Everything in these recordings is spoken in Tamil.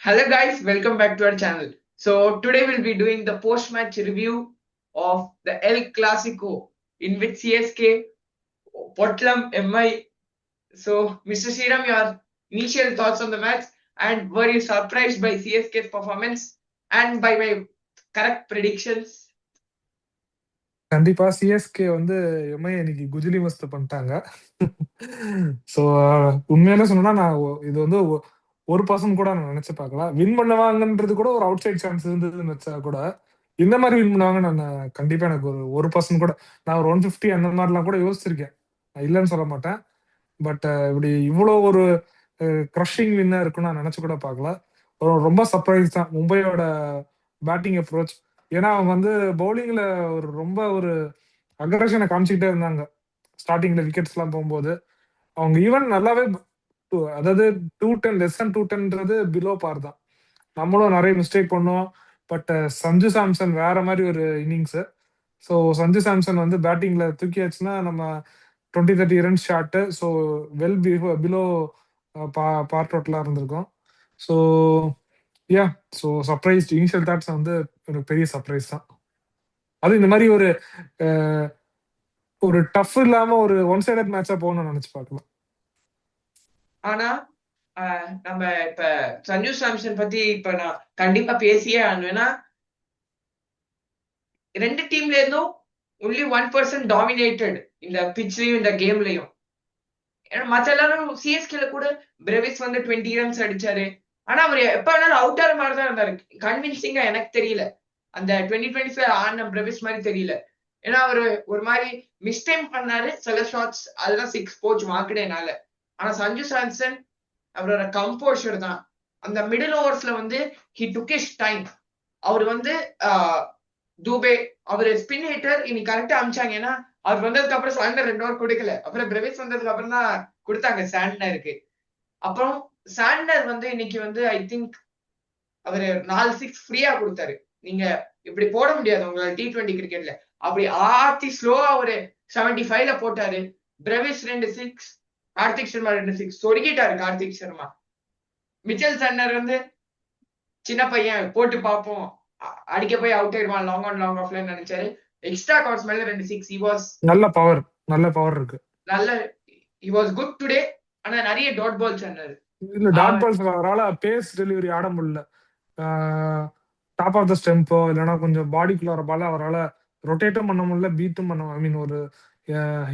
Hello guys, welcome back to our channel. So today we'll be doing the post-match review of the El Clasico in which CSK Potlam MI. So Mr. Sriram, your initial thoughts on the match and were you surprised by CSK's performance and by my correct predictions? கண்டிப்பா சிஎஸ்கே வந்து எம்ஐ இன்னைக்கு குஜிலி மஸ்து பண்ணிட்டாங்க. ஸோ உண்மையிலே சொன்னா நான் இது வந்து 1% கூட நான் நினைச்சு பார்க்கல. வின் பண்ணுவாங்கன்றது கூட ஒரு அவுட் சைட் சான்ஸ் இருந்ததுன்னு வச்சா கூட இந்த மாதிரி வின் பண்ணுவாங்க நான் கண்டிப்பா எனக்கு ஒரு 1% கூட நான் ஒரு 150 அந்த மாதிரிலாம் கூட யோசிச்சிருக்கேன். நான் இல்லைன்னு சொல்ல மாட்டேன். பட் இப்படி இவ்வளோ ஒரு க்ரஷிங் வின்னா இருக்குன்னு நான் நினைச்சு கூட பார்க்கல. ரொம்ப சர்ப்ரைஸ் தான் மும்பையோட பேட்டிங் அப்ரோச். ஏன்னா அவங்க வந்து பவுலிங்ல ரொம்ப ஒரு அக்ரஷனை காமிச்சுக்கிட்டே இருந்தாங்க. ஸ்டார்டிங்ல விக்கெட்ஸ் எல்லாம் போகும்போது அவங்க ஈவன் நல்லாவே அதாவது 210 லெஸ் than 210ன்றது பிலோ பார் தான். நம்மளும் நிறைய மிஸ்டேக் பண்ணோம். பட் சஞ்சு சாம்சன் வேற மாதிரி ஒரு இன்னிங்ஸ். ஸோ சஞ்சு சாம்சன் வந்து பேட்டிங்ல தூக்கியாச்சுன்னா நம்ம 20-30 runs shot. So well below par அவுட்லாம் இருந்திருக்கும். So yeah so surprise initial thoughts வந்து எனக்கு பெரிய சர்ப்ரைஸ் தான். அது இந்த மாதிரி ஒரு டஃப் இல்லாம ஒரு ஒன் சைடட் மேட்சா போகணும்னு நினைச்சு பார்க்கலாம். ஆனா நம்ம இப்ப சஞ்சு சாம்சன் பத்தி இப்ப நான் கண்டிப்பா பேசியே ஆனுவேன்னா ரெண்டு டீம்ல இருந்தும் ஒன்லி 1% டாமினேட்டட் இந்த பிச்லயும் இந்த கேம்லயும். மத்த எல்லாரும் சிஎஸ்கேல கூட பிரேவிஸ் வந்து 20 ரன்ஸ் அடிச்சாரு. ஆனா அவர் எப்ப வேணாலும் அவுட் ஆற மாதிரி தான் இருந்தாரு. கன்வின்சிங்கா எனக்கு தெரியல. அந்த 2025 ஆன பிரேவிஸ் மாதிரி தெரியல. ஏன்னா அவரு ஒரு மாதிரி மிஸ்டைம் பண்ணாரு சில ஷாட்ஸ், அதெல்லாம் 6 போச்சு மார்க்கடேனால. ஆனா சஞ்சு சாம்சன் அவரோட கம்போஷர் தான். அந்த மிடில் ஓவர்ஸ்ல வந்து ஹி டுக் ஹிஸ் டைம். அவர் வந்து தூபே அவரு ஸ்பின் ஹிட்டர் இன்னைக்கு கரெக்டா அமிச்சாங்க. ஏன்னா அவர் வந்ததுக்கு அப்புறம் சாண்டர் 2 ஓவர் கொடுக்கல. அப்புறம் பிரவேஸ் வந்ததுக்கு அப்புறம் தான் கொடுத்தாங்க சாண்டருக்கு. அப்புறம் சாண்டர் வந்து இன்னைக்கு வந்து ஐ திங்க் அவரு 4 6 ஃப்ரீயா கொடுத்தாரு. நீங்க இப்படி போட முடியாது உங்களால T20 கிரிக்கெட்ல. அப்படி ஆத்தி ஸ்லோவா ஒரு 75ல போட்டாரு. பிரவேஸ் 2 6, கார்த்திக் சர்மா 2 6 சொருகிட்டாரு. கார்த்திக் சர்மா மிச்சல் சன்னர் வந்து சின்ன பையன் போட்டு பார்ப்போம், அடிக்க போய் அவுட் ஆயிடுவான் லாங் ஆன் லாங் ஆஃப்ல நினைச்சாரு. எக்ஸ்ட்ரா கவர்ஸ் மேல 2 6. ஹி வாஸ் நல்ல பவர் இருக்கு. நல்ல ஹி வாஸ் குட் டுடே. ஆனா நிறைய டாட் பால்ஸ் ஆனாரு. இல்ல டாட் பால்ஸ் அவரால பேஸ் டெலிவரி ஆட முடியல. டாப் ஆஃப் த ஸ்டெம்போ இல்லைன்னா கொஞ்சம் பாடிக்குள்ள வர பால அவரால் ரொட்டேட்டும் பண்ண முடியல, பீட்டும் பண்ண ஐ மீன் ஒரு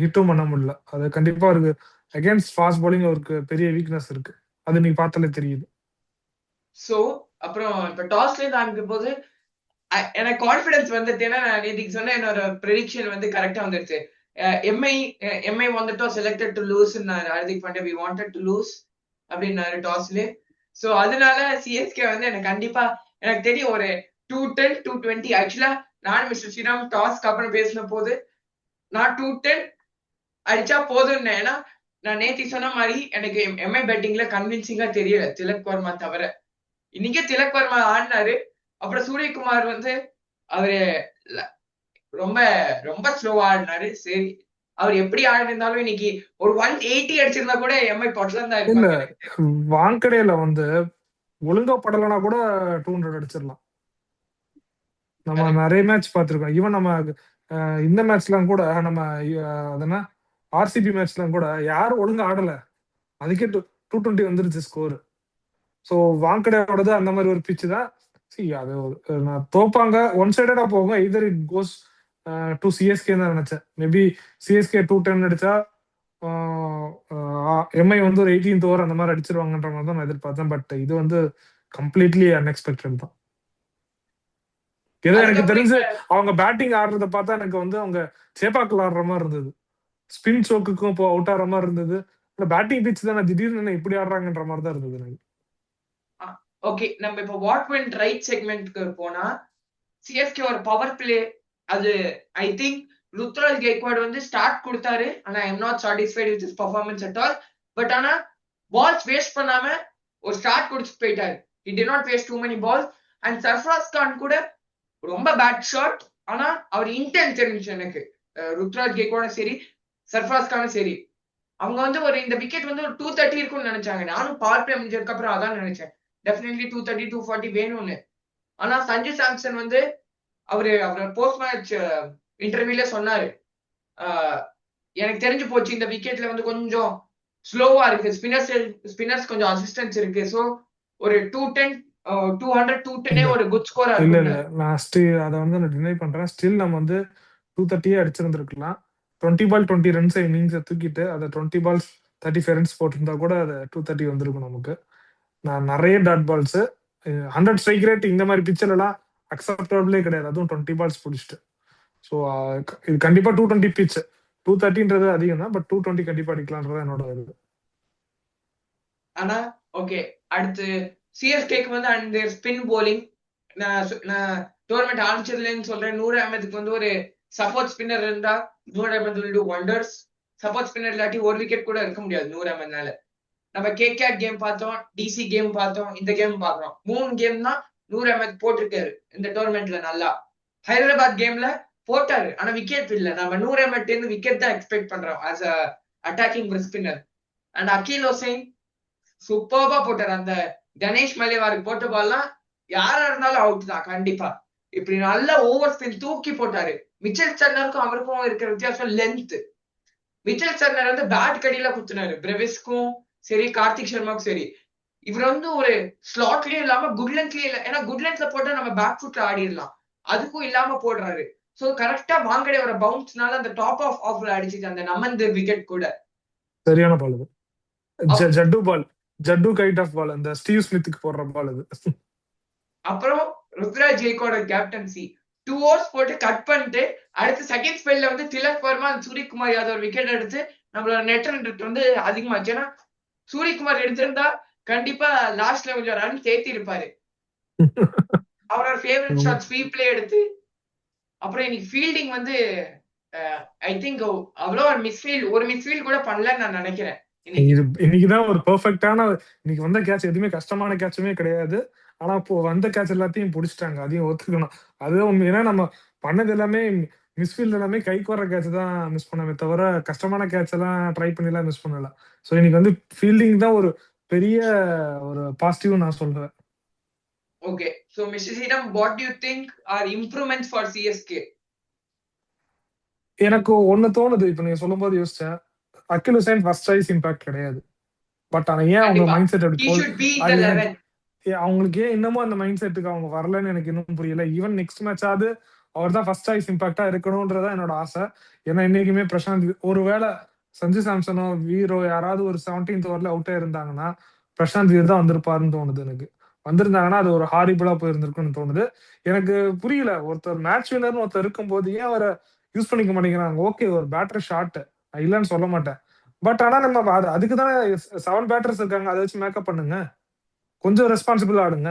ஹிட்டும் பண்ண முடியல. அது கண்டிப்பா இருக்கு. அகேன்ஸ்ட் ஃபாஸ்ட் பாலிங் அவருக்கு பெரிய வீக்னஸ் இருக்கு. அது நீங்க பார்த்தாலே தெரியுது. சோ அப்புறம் இப்ப டாஸ்ல இருந்து ஆரம்பிக்கும் போது எனக்கு கான்பிடன்ஸ் வந்துட்டேன்னா நான் நேற்றுக்கு சொன்ன என்னோட ப்ரெடிக்ஷன் வந்து கரெக்டா வந்துருச்சு. எம்ஐ வந்துட்டோம் selected to lose Hardik Pandya we wanted to lose அப்படின்னாரு டாஸ்ல. சோ அதனால சிஎஸ்கே வந்து எனக்கு கண்டிப்பா எனக்கு தெரியும் ஒரு 210 220. ஆக்சுவலா நான் மிஸ்டர் ஸ்ரீராம் டாஸ்க்கு அப்புறம் பேசின போது நான் 210 அடிச்சா போதும். ஏன்னா நான் நேத்தி சொன்ன மாதிரி எனக்கு எம்ஐ பேட்டிங்ல கன்வின்சிங்கா தெரியல திலக் வர்மா தவிர. இன்னைக்கே திலக் வர்மா ஆடினாரு. அப்புறம் சூரியகுமார் வந்து அவரு ரொம்ப ரொம்ப ஸ்லோவா ஆடினாரு. சரி அவர் எப்படி ஆடிருந்தாலும் இன்னைக்கு ஒரு 180 அடிச்சிருந்தா கூட எம்ஐ பொட்டலம் தான் இல்ல இருப்பாங்க. வாங்கடையில வந்து ஒழுங்கா படலைன்னா கூட 200 அடிச்சிடலாம். நம்ம நிறைய மேட்ச் பார்த்திருக்கோம். ஈவன் நம்ம இந்த மேட்ச்லாம் கூட நம்ம அதனா ஆர்சிபி மேட்ச்லாம் கூட யாரும் ஒழுங்கா ஆடல, அதுக்கே 220 வந்துருச்சு ஸ்கோர். ஸோ வாங்கடையோடது அந்த மாதிரி ஒரு பிச்சு தான். அது நான் தோப்பாங்க ஒன் சைடடா போகும். Either it goes to CSK தான் நினைச்சேன். மேபி சிஎஸ்கே 210 அடிச்சா எம்ஐ வந்து ஒரு 18th ஓவர் அந்த மாதிரி அடிச்சிருவாங்கன்ற மாதிரி தான் நான் எதிர்பார்த்தேன். பட் இது வந்து கம்ப்ளீட்லி அன்எக்ஸ்பெக்டட் தான். ஏதோ எனக்கு தெரிஞ்சு அவங்க பேட்டிங் ஆடுறத பார்த்தா எனக்கு வந்து அவங்க சேப்பாக்கில் ஆடுற மாதிரி இருந்தது. ஸ்பின் சோக்குக்கும் இப்போ அவுட் ஆடுற மாதிரி இருந்தது. பேட்டிங் பிச் தானே திடீர்னு இப்படி ஆடுறாங்கன்ற மாதிரி தான் இருந்தது எனக்கு. ஓகே, நம்ம இப்போ வாட் வென்ட் ரைட் செக்மெண்ட்க்கு போனா சிஎஸ்கே ஒரு பவர் பிளே. அது ஐ திங்க் ருத்ராஜ் கெய்க்வாட் வந்து ஸ்டார்ட் கொடுத்தாரு. ஆனா I am not satisfied with his performance at all. But ஆனா பால்ஸ் வேஸ்ட் பண்ணாம ஒரு ஸ்டார்ட் கொடுத்து போயிட்டாரு. He did not waste too many balls. And Sarfaraz Khan கூட ரொம்ப பேட் ஷாட். ஆனா அவர் இன்டென்ட் தெரிஞ்சு எனக்கு. ருத்ராஜ் கெய்க்வாடும் சரி சர்ஃப்ராஸ் கானும் சரி அவங்க வந்து ஒரு இந்த விக்கெட் வந்து ஒரு 230 இருக்கும்னு நினைச்சாங்க. நானும் பவர் பிளே முடிஞ்சதுக்கு அப்புறம் அதான் நினைச்சேன். டெஃபினெட்லி 230 240 வேணும்னு. ஆனா சஞ்சு சாம்சன் வந்து அவரோட போஸ்ட் மேட்ச் இன்டர்வியூல சொன்னாரு, எனக்கு தெரிஞ்சு போச்சு இந்த விக்கெட்ல வந்து கொஞ்சம் ஸ்லோவா இருக்கு, ஸ்பின்னர்ஸ் கொஞ்சம் அசிஸ்டன்ஸ் இருக்கு, சோ ஒரு 210 200 210 ஒரு குட் ஸ்கோரா இல்ல இருக்கும். இல்ல நான் அதை வந்து நான் டினை பண்றேன். ஸ்டில் நம்ம வந்து 230 அடிச்சிருந்திருக்கலாம். 20 பால் 20 ரன்ஸ் இன்னிங்ஸை தூக்கிட்டு அதை 20 பால்ஸ் 35 ரன்ஸ் போட்டிருந்தா கூட அது 230 வந்திருக்கும் நமக்கு. நான் நிறைய டாட் பால்ஸ் 100 ஸ்ட்ரைக் ரேட் இந்த மாதிரி பிச்சர் எல்லாம் அக்செப்டபிளே கிடையாது, அதுவும் 20 பால்ஸ் பிடிச்சிட்டு. ஸோ இது கண்டிப்பா 220 பிச். 230ன்றது அதிகம் தான், பட் 220 கண்டிப்பா அடிக்கலாம்ன்றது என்னோட இது. ஆனா ஓகே, அடுத்து சிஎஸ்கேக்கு வந்து அந்த ஸ்பின் போலிங் நான் டோர்னமெண்ட் ஆரம்பிச்சதுலன்னு சொல்றேன். நூர் அஹமதுக்கு வந்து ஒரு சப்போர்ட் ஸ்பின்னர் இருந்தா Noor Ahmad will do wonders. Support spinner இல்லாட்டி ஒரு விக்கெட் கூட இருக்க முடியாது நூர் அஹமத்னால. நம்ம கேகேஆர் கேம் பார்த்தோம், டிசி கேம் பார்த்தோம், இந்த கேம் பாக்குறோம். 3 கேம் தான் நூர் அஹமத் போட்டிருக்காரு இந்த டோர்னமெண்ட்ல நல்லா. ஹைதராபாத் கேம்ல போட்டாரு, ஆனா விக்கெட் இல்ல. நம்ம நூர் அஹமத் இருந்து விக்கெட் தான் எக்ஸ்பெக்ட் பண்றோம் as a attacking spinner. And Akeal Hosein சூப்பர்பா போட்டாரு. அந்த கணேஷ் மலேவாருக்கு போட்ட பால்லாம் யாரா இருந்தாலும் அவுட் தான் கண்டிப்பா. இப்படி நல்ல ஓவர் ஸ்பின் தூக்கி போட்டாரு. மிச்சல் சர்னருக்கும் அவருக்கும் இருக்கிற வித்தியாசம் லென்த். மிச்சல் சர்னர் வந்து பேட் கடியில குத்துனாரு பிரெவிஸ்க்கும் சரி, கார்த்திக் சர்மாவுக்கும் சரி. இவர் வந்து ஒரு ஸ்லாட்லயும் இல்லாம குட்லென்த்லயும் இல்ல, ஏன்னா குட்லென்த்ல போட்டா நம்ம பேக் ஃபுட்ல ஆடிடலாம், அதுக்கும் இல்லாம போடுறாரு. சோ கரெக்டா வாங்கடையோட பவுன்ஸ்னால அந்த டாப் ஆஃப் ஆஃப்ல அடிச்சுட்டு அந்த நமந்து விக்கெட் கூட சரியான பால் அது. ஜட்டு பால், ஜட்டு கைட் ஆஃப் பால், அந்த ஸ்டீவ் ஸ்மித்துக்கு போடுற பால் அது. அப்புறம் ருத்ராஜ் ஜெய்கோட கேப்டன்சி 2 ஓவர்ஸ் போட்டு கட் பண்ணிட்டு அடுத்து செகண்ட் ஸ்பெல்ல வந்து திலக் வர்மா சூரியகுமார் யாதவ் விக்கெட் எடுத்து நம்மளோட நெட் ரன் ரேட் வந்து அதிகமாச்சு. ஏன்னா சூரியகுமார் எடுத்திருந்தா கண்டிப்பா லாஸ்ட்ல கொஞ்சம் ரன் தேத்தி இருப்பாரு. அவரோட ஃபேவரட் ஷாட் ஸ்வீப்ல எடுத்து, அப்புறம் இன்னைக்கு ஃபீல்டிங் வந்து ஐ திங்க் அவ்வளோ ஒரு மிஸ்ஃபீல்ட் கூட பண்ணலன்னு நான் நினைக்கிறேன். இன்னைக்குதான் ஒரு பெர்ஃபெக்டான, இன்னைக்கு வந்த கேட்ச் எதுவுமே கஷ்டமான கேட்சுமே கிடையாது. ஆனா இப்போ வந்த கேட்ச் எல்லாத்தையும் பிடிச்சிட்டாங்க, அதையும் ஒத்துக்கணும். அதுதான் உண்மை. ஏன்னா நம்ம பண்ணது எல்லாமே மிஸ்ஃபீல்ட் எல்லாமே கைக்கு வர கேட்ச் தான் மிஸ் பண்ணவே தவிர கஷ்டமான கேட்ச் எல்லாம் ட்ரை பண்ணி எல்லாம் மிஸ் பண்ணல. ஸோ இன்னைக்கு வந்து ஃபீல்டிங் தான் ஒரு பெரிய ஒரு பாசிட்டிவ் நான் சொல்றேன். Okay, so mister Sriram, what do you think are improvements for CSK? எனக்கு ஒண்ணு தோணுது, இப்ப நீங்க சொல்லும் போது யோசிச்சேன். Akeal Hosein first choice impact கிடையாது. பட் ஆனா ஏன் அவங்க மைண்ட் செட் அப்படி போகுது, அவங்களுக்கு ஏன் இன்னமும் அந்த மைண்ட் செட்டுக்கு அவங்க வரலன்னு எனக்கு இன்னும் புரியல. ஈவன் நெக்ஸ்ட் மேட்ச் ஆகுது அவர் தான் ஃபர்ஸ்ட் சாய்ஸ் இம்பாக்டா இருக்கணும்ன்றதா என்னோட ஆசை. ஏன்னா இன்னைக்குமே பிரசாந்த், ஒருவேளை சஞ்சு சாம்சனோ வீரோ யாராவது ஒரு 17th ஓவர்ல அவுட்டே இருந்தாங்கன்னா பிரசாந்த் வீர் தான் வந்திருப்பாருன்னு தோணுது எனக்கு. வந்திருந்தாங்கன்னா அது ஒரு ஹாரிபிளா போயிருந்திருக்குன்னு தோணுது. எனக்கு புரியல, ஒருத்தர் மேட்ச் வின்னர்னு ஒருத்தர் இருக்கும்போது ஏன் அவரை யூஸ் பண்ணிக்க மாட்டேங்கிறாங்க. ஓகே, ஒரு பேட்டர் ஷாட் இல்லைன்னு சொல்ல மாட்டேன், பட் ஆனா நம்ம அதுக்கு தானே 7 பேட்டர்ஸ் இருக்காங்க, அதை வச்சு மேக்கப் பண்ணுங்க, கொஞ்சம் ரெஸ்பான்சிபிள் ஆடுங்க.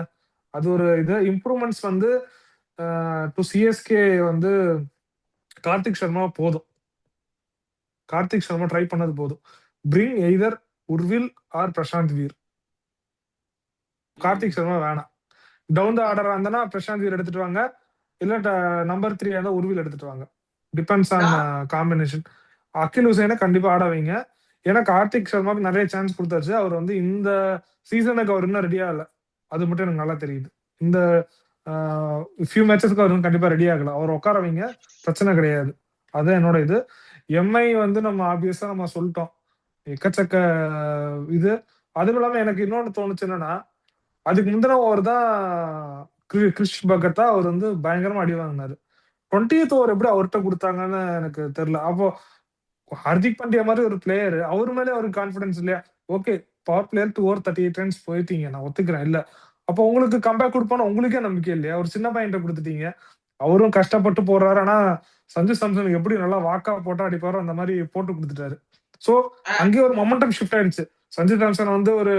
அது ஒரு இது இம்ப்ரூவ்மெண்ட்ஸ் வந்து டு சிஎஸ்கே வந்து கார்த்திக் சர்மா போதும். கார்த்திக் சர்மா ட்ரை பண்ணது போதும். Bring either Urvil or Prashant Veer. Kartik Sharma வேணாம். டவுன் த ஆர்டர் வந்தனா பிரசாந்த் வீர் எடுத்துட்டு வாங்க, இல்ல நம்பர் 3 இருந்தா உர்வில் எடுத்துட்டு வாங்க. Depends on combination. அகில் ஹுசைனை கண்டிப்பா ஆட வைங்க. ஏன்னா கார்த்திக் சர்மாவுக்கு நிறைய சான்ஸ் கொடுத்தாச்சு. அவர் வந்து இந்த சீசனுக்கு அவர் இன்னும் ரெடியா இல்ல, அது மட்டும் எனக்கு நல்லா தெரியுது. இந்த ஃபியூ மேட்சஸ்க்கு அவர் கண்டிப்பா ரெடி ஆகல. அவர் உட்கார வைங்க, பிரச்சனை கிடையாது. அதுதான் என்னோட இது. எம்ஐ வந்து நம்ம ஆப்வியஸா நம்ம சொல்லிட்டோம், எக்கச்சக்க இது. அதுவும் இல்லாம எனக்கு இன்னொன்னு தோணுச்சு என்னன்னா, அதுக்கு முந்தின ஓவர் தான் கிறிஷ் பகத்தா அவர் வந்து பயங்கரமா அடி வாங்கினாரு. 20th ஓவர் எப்படி அவர்கிட்ட கொடுத்தாங்கன்னு எனக்கு தெரியல. அப்போ ஹர்திக் பாண்டியா மாதிரி ஒரு பிளேயர், அவர் மேலே அவருக்கு கான்பிடன்ஸ் இல்லையா? Okay, power player 2 over 38 runs போயிட்டீங்க, நான் ஒத்துக்கிறேன். இல்ல அப்போ உங்களுக்கு கம்பேக் கொடுப்பான்னு உங்களுக்கே நம்பிக்கை இல்லையா? ஒரு சின்ன பையன்ட்ட கொடுத்துட்டீங்க, அவரும் கஷ்டப்பட்டு போடுறாரு. ஆனா சஞ்சு சாம்சன் எப்படி நல்லா வாக்கா போட்டா அடிப்பாரோ அந்த மாதிரி போட்டு கொடுத்துட்டாரு. சோ அங்கேயே ஒரு மொமெண்டம் ஷிஃப்ட் ஆயிடுச்சு. சஞ்சு சாம்சன் வந்து ஒரு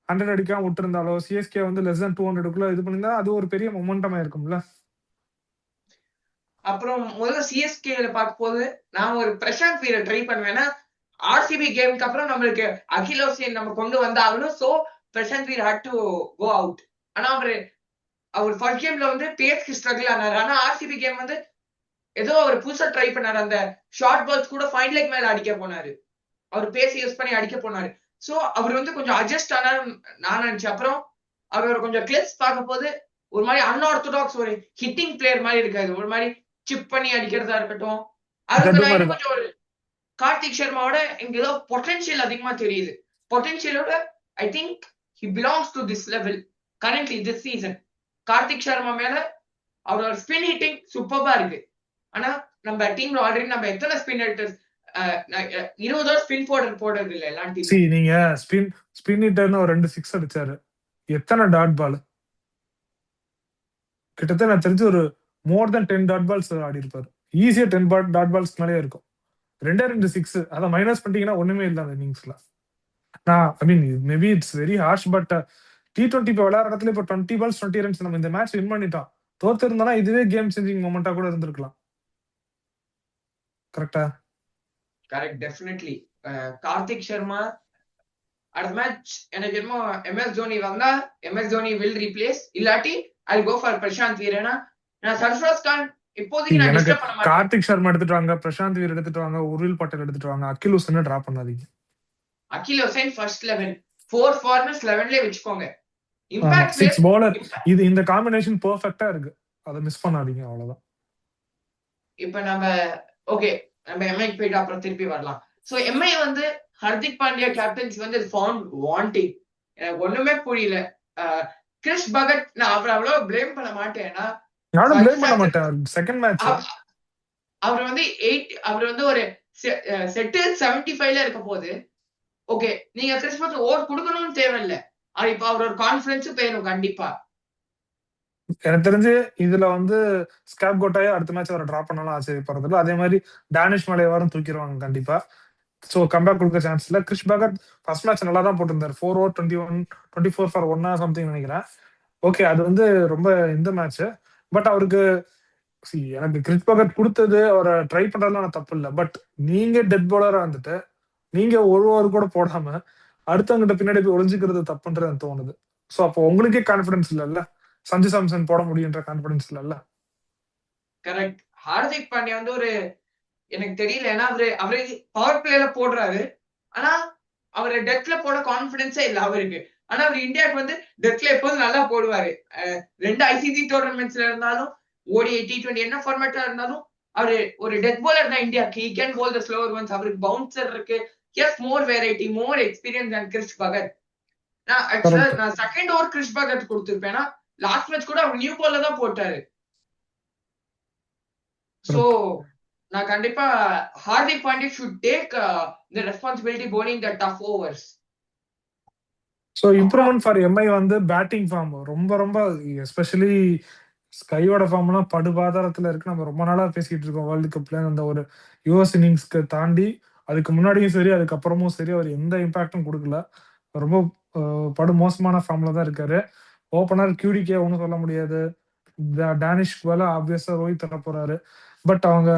100 அடிக்காம விட்டு இருந்தாலோ, சிஎஸ்கே வந்து லெஸ் than 200க்குள்ள இது பண்ணிருந்தா அது ஒரு பெரிய மொமெண்டம் ஆயிருக்கும்ல. அப்புறம் முதல்ல சிஎஸ்கேல பார்க்கும் போது நான் ஒரு பிரசாந்த் வீரை ட்ரை பண்ணுவேன்னா, ஆர்சிபி கேமுக்கு அப்புறம் நம்மளுக்கு அகில் ஹுசைன் நம்ம கொண்டு வந்தாகணும். So Prashant Veer had to go out. ஆனா அவர் ஃபர்ஸ்ட் கேம்ல வந்து பேஸ்க்கு ஸ்ட்ரகிள் ஆனாரு. ஆனா ஆர்சிபி கேம் வந்து ஏதோ அவர் புதுசா ட்ரை பண்ணாரு. அந்த ஷார்ட் பால்ஸ் கூட ஃபைன் லெக் மேல அடிக்க போனாரு, அவர் பேஸ் யூஸ் பண்ணி அடிக்க போனாரு. சோ அவர் வந்து கொஞ்சம் அட்ஜஸ்ட் ஆனாரு நான் நினைச்சேன். அப்புறம் அவரோட கொஞ்சம் கிளிப்ஸ் பார்க்கும் போது ஒரு மாதிரி அன்ஆர்த்தடாக்ஸ் ஒரு ஹிட்டிங் பிளேயர் மாதிரி இருக்காது, ஒரு மாதிரி சிப் பண்ணி அடிக்கிறதா இருக்கட்டும். அதுக்கு நான் இன்னும் கொஞ்சம் ஒரு கார்த்திக் சர்மாவோட இங்க ஏதோ பொட்டன்ஷியல் அதிகமா தெரியுது. பொட்டன்ஷியலோட I think he belongs to this level currently this season. Kartik Sharma மேல அவரோட ஸ்பின் ஹிட்டிங் சூப்பர்பா இருக்கு. ஆனா நம்ம டீம்ல ஆல்ரெடி நம்ம எத்தனை ஸ்பின் ஹிட்டர்ஸ் 20 ஸ்பின் போடுறது இல்ல எல்லாம் டீம். நீங்க ஸ்பின் ஹிட்டர்னு ஒரு 2 6 அடிச்சாரு, எத்தனை டாட் பால்? கிட்டத்தட்ட நான் தெரிஞ்சு ஒரு மோர் தென் 10 டாட் பால்ஸ் ஆடி இருப்பாரு. ஈஸியா 10 டாட் பால்ஸ் மேலே இருக்கும். 2 6 அதை மைனஸ் பண்ணிட்டீங்கன்னா ஒண்ணுமே இல்லை அந்த இன்னிங்ஸ்ல. நான் I mean maybe it's very harsh, but T20 இப்போ விளையாடுற இடத்துல இப்போ 20 balls 20 runs நம்ம இந்த மேட்ச் வின் பண்ணிட்டோம். தோத்து இருந்தா இதுவே கேம் சேஞ்சிங் மொமெண்டா கூட இருந்திருக்கலாம். கரெக்டா? Correct, definitely. கார்த்திக் சர்மா அடுத்த மேட்ச் எனக்கு என்னமோ MS தோனி வந்தா MS தோனி வில் ரீப்ளேஸ், இல்லாட்டி ஐ கோ ஃபார் பிரசாந்த் வீர். ஏன்னா நான் சர்ஃப்ராஸ் கான் இப்போதைக்கு நான் டிஸ்டர்ப் பண்ண மாட்டேன். கார்த்திக் சர்மா எடுத்துட்டு வாங்க, பிரசாந்த் வீர் எடுத்துட்டு வாங்க, உர்வில் பட்டேல் எடுத்துட்டு வாங்க, அகில் ஹுசைனை டிராப் பண்ணாதீங்க. அகில் ஹுசைன் ஃபர்ஸ்ட் 11 4 ஃபார்மர்ஸ் 11ல வெச்சுக்கோங்க. இம்பாக்ட் 6 bowler இது இந்த காம்பினேஷன் பெர்ஃபெக்ட்டா இருக்கு. அத மிஸ் பண்ணாதீங்க, அவ்வளவுதான். இப்போ நம்ம ஓகே நம்ம MI போயிட்டு அப்புறம் திருப்பி வரலாம். சோ MI வந்து ஹர்திக் பாண்டியா கேப்டன்ஸ் வந்து ஃபவுண்ட் வாண்டிங். எனக்கு ஒண்ணுமே புரியல. கிறிஸ் பகட் நான் அவ்வளவு ப்ளேம் பண்ண மாட்டேன்னா, நானும் ப்ளேம் பண்ண மாட்டேன். செகண்ட் மேட்ச் அவர் வந்து அவர் வந்து ஒரு செட்டில் 75ல இருக்க போது ஓகே நீங்க கிறிஸ் பகட் ஓவர் கொடுக்கணும்னு தேவையில்லை. இப்ப அவரோட கான்ஃபிடன்ஸ் பேரும் கண்டிப்பா. எனக்கு தெரிஞ்சு இதுல வந்து ஸ்கேப் கோட்டாயே அடுத்த மேட்ச் அவரை டிராப் பண்ணாலும் ஆச்சரியப்படுறதில்ல. அதே மாதிரி டேனிஷ் மலையவாரும் தூக்கிடுவாங்க கண்டிப்பா. சோ கம்பேக் கொடுக்க சான்ஸ் இல்ல. கிறிஸ் பகட் ஃபர்ஸ்ட் மேட்ச் நல்லா தான் போட்டிருந்தாரு. 4 over 24 for 1 சம்திங் நினைக்கிறேன். ஓகே அது வந்து ரொம்ப இந்த மேட்ச். பட் அவருக்கு எனக்கு கிறிஸ் பகட் கொடுத்தது அவரை ட்ரை பண்றதுலாம் நான் தப்பு இல்லை. பட் நீங்க டெட் பவுலரா வந்துட்டு நீங்க ஒரு ஓவர் கூட போடாம அடுத்தவங்கிட்ட பின்னாடி போய் ஒளிஞ்சுக்கிறது தப்புன்றது எனக்கு தோணுது. சோ அப்போ உங்களுக்கே கான்பிடன்ஸ் இல்ல, சஞ்சு சாம்சன் போட முடியுன்ற கான்பிடன்ஸ் இல்ல. கரெக்ட். ஹார்திக் பாண்டியா வந்து ஒரு எனக்கு தெரியல, ஏன்னா அவரு பவர் பிளேல போடுறாரு, ஆனா அவரு டெத்ல போட கான்பிடன்ஸே இல்ல அவருக்கு. ஆனா அவர் இந்தியாவுக்கு வந்து டெத்ல எப்போதும் நல்லா போடுவாரு. 2 ICC டோர்னமெண்ட்ஸ்ல இருந்தாலும் ODI T20 என்ன ஃபார்மேட்டா இருந்தாலும் அவரு ஒரு டெத் பவுலர் தான் இந்தியாக்கு. He can bowl the slower ones. அவருக்கு பவுன்சர் இருக்கு. Yes, more variety, more experience than Chris Bhagat. நான் செகண்ட் ஓவர் கிறிஸ் பகட் கொடுத்திருப்பேன். லாஸ்ட் மேட்ச் கூட அவர் நியூ பால்ல தான் போட்டாரு. சோ நான் கண்டிப்பா Hardik Pandya should take the responsibility bowling the tough overs. So improvement for MI வந்து பேட்டிங் ஃபார்ம் ரொம்ப ரொம்ப எஸ்பெஷலி ஸ்கையோட ஃபார்ம்லாம் படுபாதாரத்துல இருக்கு. நம்ம ரொம்ப நாளா பேசிட்டு இருக்கோம் வேர்ல்டு கப்ல. அந்த ஒரு US இன்னிங்ஸ்க்கு தாண்டி அதுக்கு முன்னாடியும் சரி அதுக்கப்புறமும் சரி அவர் எந்த இம்பாக்டும் கொடுக்கல. ரொம்ப படு மோசமான ஃபார்ம்ல தான் இருக்காரு. ஓபனர் QDK ஒன்றும் சொல்ல முடியாது. டேனிஷ் வேலை ஆப்வியஸா ரோஹித் தர போறாரு. பட் அவங்க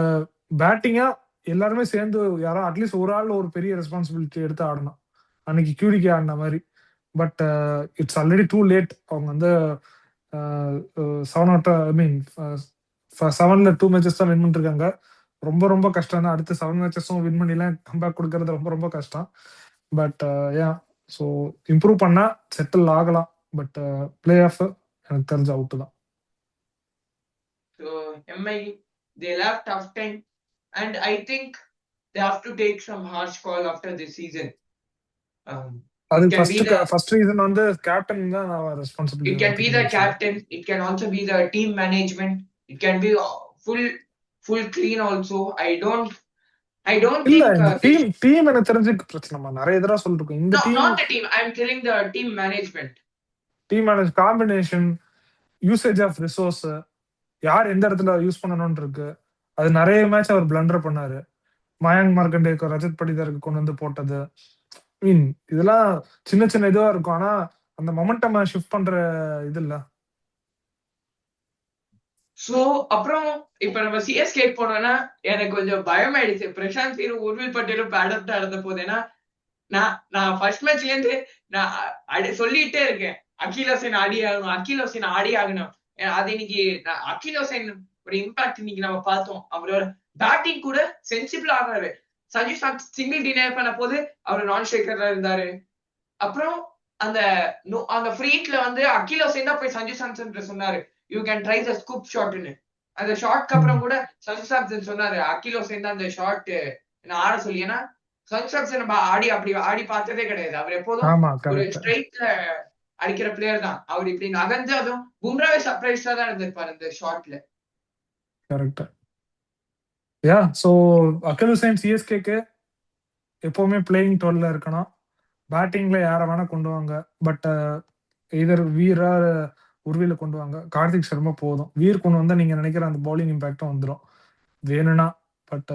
பேட்டிங்கா எல்லாருமே சேர்ந்து யாரோ அட்லீஸ்ட் ஒரு ஆள் ஒரு பெரிய ரெஸ்பான்சிபிலிட்டி எடுத்து ஆடணும். அன்னைக்கு QDK ஆடின மாதிரி. But it's already too late. அவங்க வந்து 7ல 2 மேட்சஸ் தான் வின் பண்ணிருக்காங்க. ரொம்ப ரொம்ப கஷ்டம் தான். அடுத்த 7 மேட்சஸும் வின் பண்ணிலாம் கம்பேக் கொடுக்கறது ரொம்ப ரொம்ப கஷ்டம். பட் ஸோ இம்ப்ரூவ் பண்ணா செட்டில் ஆகலாம். பட் பிளே ஆஃப் எனக்கு தெரிஞ்ச அவுட் தான். So MI they'll have tough time and I think they have to take some harsh call after this season. அது ஃபர்ஸ்ட் ரீசன் வந்து கேப்டன் தான் responsibility. It can be the captain, it can also be the team management, it can be full clean also. I don't think team எனக்கு தெரிஞ்சு பிரச்சனை நிறைய தடவை சொல்லிருக்கோம். இந்த team not the team, I am telling the team management. Team manage combination usage of resource யார் எந்த இடத்துல யூஸ் பண்ணணும்னு இருக்கு. அது நிறைய மேட்ச் அவர் பிளண்டர் பண்ணாரு. மயங்க் மார்க்கண்டேக்கு ரஜத் படிதாருக்கு கொண்டு வந்து போட்டது மீன் இதெல்லாம் சின்ன சின்ன இதுவா இருக்கும். ஆனா அந்த மொமெண்டம் ஷிஃப்ட் பண்ற இது இல்ல. சோ அப்புறம் இப்ப நம்ம CSK போனோம்னா எனக்கு கொஞ்சம் பயம் ஆயிடுச்சு. பிரசாந்த் வீரும் உர்வில் பட்டேலும் பேடப்டா இருந்த போதேன்னா நான் ஃபர்ஸ்ட் மேட்ச்ல இருந்து நான் சொல்லிட்டே இருக்கேன் அகில் ஹுசைன் ஆடி ஆகணும், அகில் ஹுசைன் ஆடி ஆகணும். அது இன்னைக்கு அகில் ஹுசைன் ஒரு இம்பாக்ட் இன்னைக்கு நம்ம பார்த்தோம். அவரோட பேட்டிங் கூட சென்சிபிள் ஆகாரு. சஞ்சு சாம்சன் சிங்கிள் டினைர் பண்ண போது அவர் நான் ஷேக்கர்ல இருந்தாரு. அப்புறம் அந்த அந்த ஃப்ரீட்ல வந்து அகில் ஹுசைன் தான் போய் சஞ்சு சாம்சன் சொன்னாரு you can try the scoop ஷாட்னு. அந்த ஷாட்க்கு அப்புறம் கூட சஞ்சு சாம்சன் சொன்னாரு அகில் ஹுசைன் தான் அந்த ஷாட் நான் ஆட சொல்லி. ஏன்னா சஞ்சு சாம்சன் நம்ம அப்படி ஆடி பார்த்ததே கிடையாது. அவர் எப்போதும் ஒரு ஸ்ட்ரைட்ல அடிக்கிற பிளேயர் தான். அவர் இப்படி நகர்ந்து அதுவும் பும்ராவே சர்ப்ரைஸா தான் இருந்திருப்பாரு இந்த ஷாட்ல. கரெக்டா. யா சோ அகில் ஹுசைன் சிஎஸ்கேக்கு எப்பவுமே பிளேயிங் 12ல இருக்கணும். பேட்டிங்ல யார வேணா கொண்டு வாங்க. பட் எதர் வீரா உருவில கொண்டு வாங்க. கார்த்திக் சர்மா போதும். வீர் கொண்டு வந்தா நீங்க நினைக்கிற அந்த பவுலிங் இம்பாக்டும் வந்துடும் வேணும்னா. பட்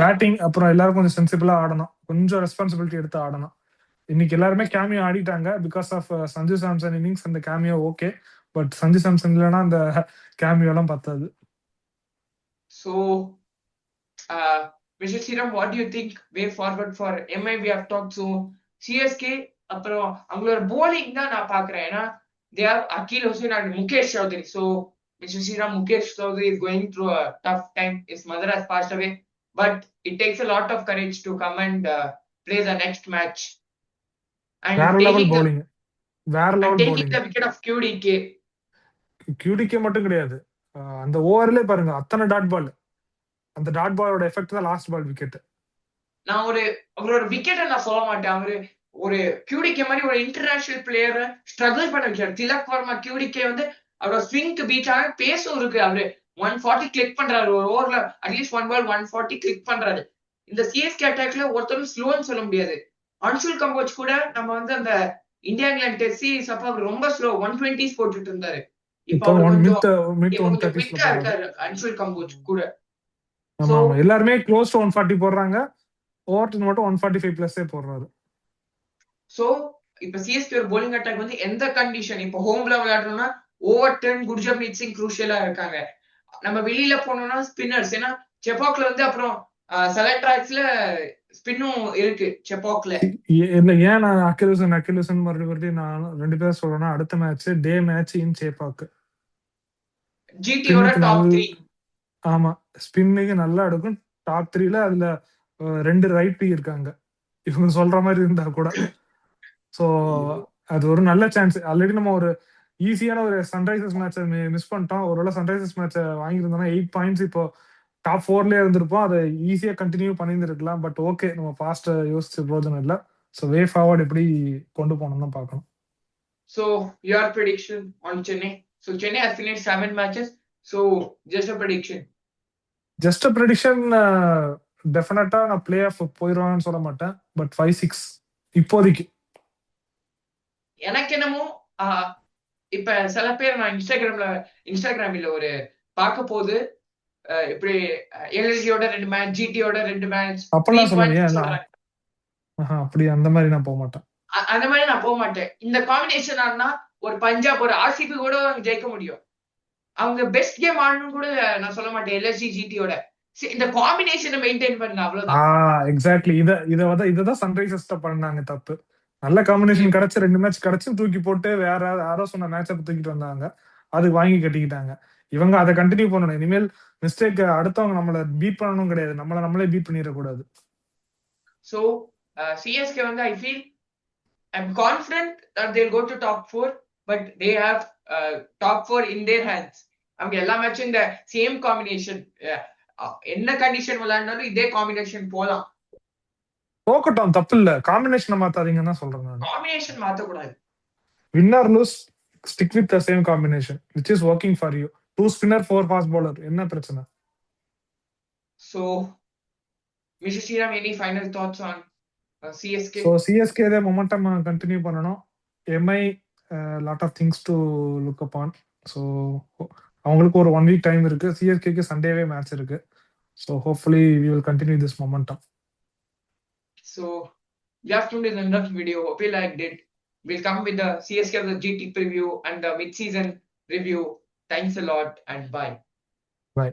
பேட்டிங் அப்புறம் எல்லாரும் கொஞ்சம் சென்சிபிளா ஆடணும். கொஞ்சம் ரெஸ்பான்சிபிலிட்டி எடுத்து ஆடணும். இன்னைக்கு எல்லாருமே கேமியோ ஆடிட்டாங்க because of Sanju Samson innings. அந்த cameo okay, but Sanju Samson இல்லைன்னா அந்த கேமியோ எல்லாம் பத்தாது. So Mr. Sriram, what do you think way forward for MI? We have talked. So CSK அப்புறம் அவங்களோட bowling தான் நான் பாக்குறேன். ஏன்னா they have Akeal Hosein and Mukesh Choudhary. So Mr. Sriram, Mukesh Choudhary is going through a tough time. His mother has passed away, but it takes a lot of courage to come and play the next match and taking the wicket of QDK. QDK மட்டும் கிடையாது, அந்த ஓவர்ல பாருங்க அத்தனை டாட் பால். அந்த டாட் பாலோட எஃபெக்ட் தான் லாஸ்ட் பால் விக்கெட். நான் அவரோட விக்கெட்டை நான் சொல்ல மாட்டேன். அவரு ஒரு QDK மாதிரி ஒரு இன்டர்நேஷனல் பிளேயரை ஸ்ட்ரகிள் பண்ண வைக்கிறார். திலக் வர்மா QDK வந்து அவரோட ஸ்விங்க்கு பீச் ஆக பேசும் இருக்கு. அவரு 140 கிளிக் பண்றாரு ஒரு ஓவர்ல. அட்லீஸ்ட் 1 பால் 140 கிளிக் பண்றாரு. இந்த சிஎஸ்கே அட்டாக்ல ஒருத்தரும் ஸ்லோன்னு சொல்ல முடியாது. அன்சுல் கம்போஜ் கூட நம்ம வந்து அந்த இந்தியா இங்கிலாந்து டெஸ்ட் சீரிஸ் அப்ப அவர் ரொம்ப ஸ்லோ 120s போட்டுட்டு இருந்தாரு. இப்போ அவர் கொஞ்சம் குயிக்கா இருக்காரு அன்சுல் கம்போஜ் கூட. எல்லாருமே க்ளோஸ் டு 140 போடுறாங்க. ஓவர்டன் மட்டும் 145 பிளஸ்ஸே போடுறாரு. சோ இப்ப சிஎஸ்கே ஒரு bowling அட்டாக் வந்து எந்த கண்டிஷன், இப்ப ஹோம்ல விளையாடுறோம்னா ஓவர்டன் குர்ஜப்ரீத் சிங் குரூஷியலா இருக்காங்க. நம்ம வெளியில போனோம்னா ஸ்பின்னர்ஸ். ஏன்னா செப்பாக்ல வந்து அப்புறம் செலக்ட்ராக்ஸ்ல ஸ்பின்னும் இருக்கு செப்பாக்ல. இல்ல ஏன் நான் அகில் ஹுசைன் மறுபடியும் நான் ரெண்டு பேரும் சொல்றேன்னா, அடுத்த match day match in Chepauk ஜிடியோட டாப் 3. ஆமா, ஸ்பின்னுக்கு நல்லா எடுக்கும். டாப் 3ல அதுல 2 ரைட்டி இருக்காங்க இவங்க சொல்ற மாதிரி இருந்தா கூட. சோ அது ஒரு நல்ல சான்ஸ். ஆல்ரெடி நம்ம ஒரு ஈஸியான ஒரு சன்ரைசர்ஸ் மேட்சை மிஸ் பண்ணிட்டோம். ஒருவேளை சன்ரைசர்ஸ் மேட்சை வாங்கியிருந்தோம்னா 8 பாயிண்ட்ஸ் இப்போ டாப் 4லயே இருந்திருப்போம். அதை ஈஸியா கண்டினியூ பண்ணியிருந்திருக்கலாம். பட் ஓகே, நம்ம பாஸ்ட் யோசிச்சு பிரோஜனம் இல்லை. ஸோ வே ஃபார்வர்ட் எப்படி கொண்டு போகணும்னு பார்க்கணும். So your prediction on Chennai? So Chennai has finished 7 matches. So just a prediction. டெஃபினட்டா நான் பிளே ஆஃப் போயிடுவான்னு சொல்ல மாட்டேன். பட் 5-6 இப்போதைக்கு. எனக்கு என்னமோ இப்ப சில பேர் நான் இன்ஸ்டாகிராம்ல ஒரு பார்க்க போது இப்படி எல்எஸ்ஜியோட 2 மேட்ச், ஜிடியோட 2 மேட்ச் அப்பெல்லாம் சொல்லுங்க. அப்படி அந்த மாதிரி நான் போக மாட்டேன். அந்த மாதிரி நான் போக மாட்டேன். இந்த காம்பினேஷன் ஆனா ஒரு பஞ்சாப் ஒரு ஆர்சிபி கூட ஜெயிக்க முடியும். அவங்க பெஸ்ட் கேம் ஆடணும் கூட நான் சொல்ல மாட்டேன் எல்எஸ்ஜி ஜிடியோட. இந்த காம்பினேஷனை மெயின்டைன் பண்ண அவ்வளவுதான். எக்ஸாக்ட்லி இததான் சன்ரைசர்ஸ் பண்ணாங்க தப்பு. நல்ல காம்பினேஷன் கிடைச்சு 2 மேட்ச் கிடைச்சு தூக்கி போட்டு வேற யாரோ சொன்ன மேட்சை தூக்கிட்டு வந்தாங்க. அது வாங்கி கட்டிக்கிட்டாங்க. இவங்க அதை கண்டினியூ பண்ணணும். இனிமேல் மிஸ்டேக் அடுத்தவங்க நம்மள பீட் பண்ணணும் கிடையாது, நம்மளே பீட் பண்ணிடக்கூடாது. So CSK வந்து I feel I'm confident that they'll go to top 4, but they have top 4 in their hands. அவங்க எல்லா மேட்சும் இந்த சேம் காம்பினேஷன், என்ன கண்டிஷன் விளையாடினாலும் இதே காம்பினேஷன் போலாம். போகட்டும், தப்பு இல்ல. காம்பினேஷனை மாத்தாதீங்கன்னு சொல்றேன் நான். காம்பினேஷன் மாத்த கூடாது. Win or lose, stick with the same combination which is working for you. 2 spinner 4 fast bowler, என்ன பிரச்சனை? So Mr. Sriram, any final thoughts on CSK? So CSK the momentum continue பண்ணனும். MI lot of things to look upon. So அவங்களுக்கு ஒரு 1 week டைம் இருக்கு. CSK க்கு சண்டேவே மேட்ச் இருக்கு. So hopefully we will continue this momentum. So we have tuned in the next video. Hope you liked it. We'll come with the CSK of the GT preview and the mid-season review. Thanks a lot and bye. Bye.